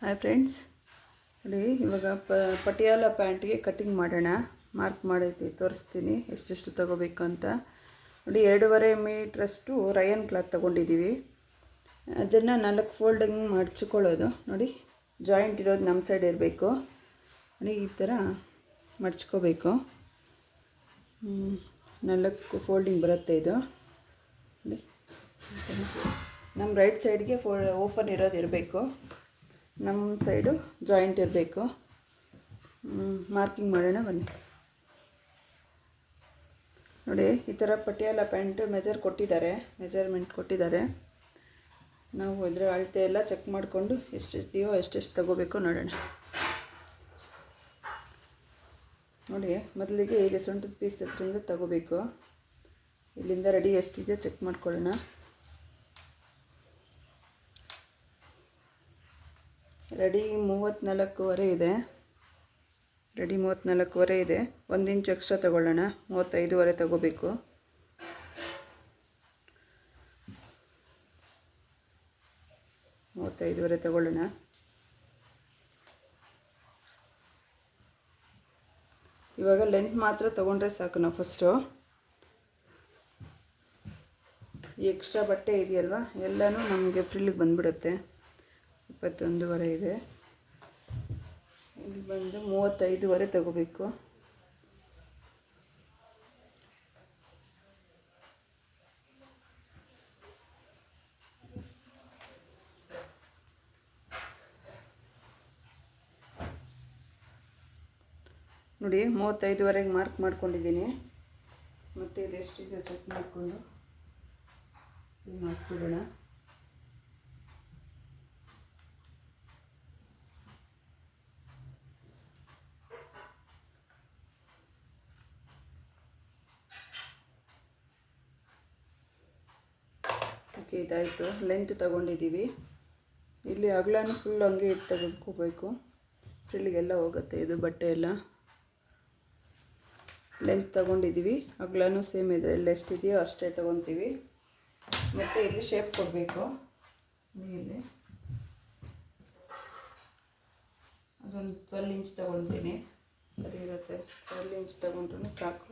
Hi friends, ನೋಡಿ ಇವಾಗ Patiala ಪ್ಯಾಂಟ್ಗೆ cutting ಮಾಡೋಣ. ಮಾರ್ಕ್ ಮಾಡೈತಿ ತೋರಿಸ್ತೀನಿ ಎಷ್ಟೆಷ್ಟು ತೊಗೋಬೇಕು ಅಂತ. ನೋಡಿ 2.5 ಮೀಟ್ರಷ್ಟು ರಯನ್ ಕ್ಲಾತ್ ತೊಗೊಂಡಿದ್ದೀವಿ. ಅದನ್ನು 4 ಫೋಲ್ಡಿಂಗ್ ಮಡ್ಚ್ಕೊಳ್ಳೋದು. ನೋಡಿ ಜಾಯಿಂಟ್ ಇರೋದು ನಮ್ಮ ಸೈಡ್ ಇರಬೇಕು. ನೋಡಿ ಈ ಥರ ಮಡ್ಚ್ಕೋಬೇಕು. 4 ಫೋಲ್ಡಿಂಗ್ ಬರುತ್ತೆ ಇದು. ನೋಡಿ ನಮ್ಮ ರೈಟ್ ಸೈಡ್ಗೆ ಓಪನ್ ಇರೋದು ಇರಬೇಕು, ನಮ್ಮ ಸೈಡು ಜಾಯಿಂಟ್ ಇರಬೇಕು. ಮಾರ್ಕಿಂಗ್ ಮಾಡೋಣ ಬನ್ನಿ. ನೋಡಿ ಈ ಥರ ಪಟಿಯಾಲ ಪ್ಯಾಂಟ್ ಮೆಜರ್ಮೆಂಟ್ ಕೊಟ್ಟಿದ್ದಾರೆ. ನಾವು ಇದರ ಅಳತೆ ಎಲ್ಲ ಚೆಕ್ ಮಾಡಿಕೊಂಡು ಎಷ್ಟೆಷ್ಟಿದೆಯೋ ಎಷ್ಟೆಷ್ಟು ತಗೋಬೇಕು ನೋಡೋಣ. ನೋಡಿ ಮೊದಲಿಗೆ ಇಲ್ಲಿ ಸೊಂಟದ ಪೀಸ್ ಹತ್ರದಿಂದ ತಗೋಬೇಕು. ಇಲ್ಲಿಂದ ರೆಡಿ ಎಷ್ಟಿದೆಯೋ ಚೆಕ್ ಮಾಡ್ಕೊಳ್ಳೋಣ. ರೆಡಿ 34.5 ಇದೆ. ರೆಡಿ 34.5 ಇದೆ. 1 ಇಂಚ್ ಎಕ್ಸ್ಟ್ರಾ ತಗೊಳ್ಳೋಣ. 35.5 ತಗೋಬೇಕು. ತಗೊಳ್ಳೋಣ. ಇವಾಗ ಲೆಂತ್ ಮಾತ್ರ ತೊಗೊಂಡ್ರೆ ಸಾಕು. ನಾವು ಫಸ್ಟು ಈ ಎಕ್ಸ್ಟ್ರಾ ಬಟ್ಟೆ ಇದೆಯಲ್ವ ಎಲ್ಲನೂ ನಮಗೆ ಫ್ರಿಲ್ಲಿಗೆ ಬಂದುಬಿಡುತ್ತೆ. 21.5 ಇದೆ. ಇಲ್ಲಿ ಬಂದು 35.5 ತಗೋಬೇಕು. ನೋಡಿ 35.5 ಮಾರ್ಕ್ ಮಾಡ್ಕೊಂಡಿದ್ದೀನಿ. ಮತ್ತು ಇದೆಷ್ಟಿದೆ ಚೆಕ್ ಮಾಡಿಕೊಂಡು ಹಾಕ್ಬಿಡೋಣ. ಓಕೆ, ಇದಾಯಿತು. ಲೆಂತ್ ತಗೊಂಡಿದ್ದೀವಿ. ಇಲ್ಲಿ ಅಗಲನೂ ಫುಲ್ ಹಂಗೆ ಇಟ್ಟು ತೆಗೆದುಕೋಬೇಕು. ಫ್ರಿಲ್ಲಿಗೆಲ್ಲ ಹೋಗುತ್ತೆ ಇದು ಬಟ್ಟೆ ಎಲ್ಲ. ಲೆಂತ್ ತಗೊಂಡಿದ್ದೀವಿ, ಅಗಲನೂ ಸೇಮ್ ಇದೆ. ಎಲ್ಲ ಎಷ್ಟಿದೆಯೋ ಅಷ್ಟೇ ತೊಗೊತೀವಿ. ಮತ್ತು ಇಲ್ಲಿ ಶೇಪ್ ಕೊಡಬೇಕು. ಇಲ್ಲಿ ಅದೊಂದು 12 ಇಂಚ್ ತೊಗೊಳ್ತೀನಿ, ಸರಿ ಇರುತ್ತೆ. 12 ಇಂಚ್ ತೊಗೊಂಡ್ರೂ ಸಾಕು.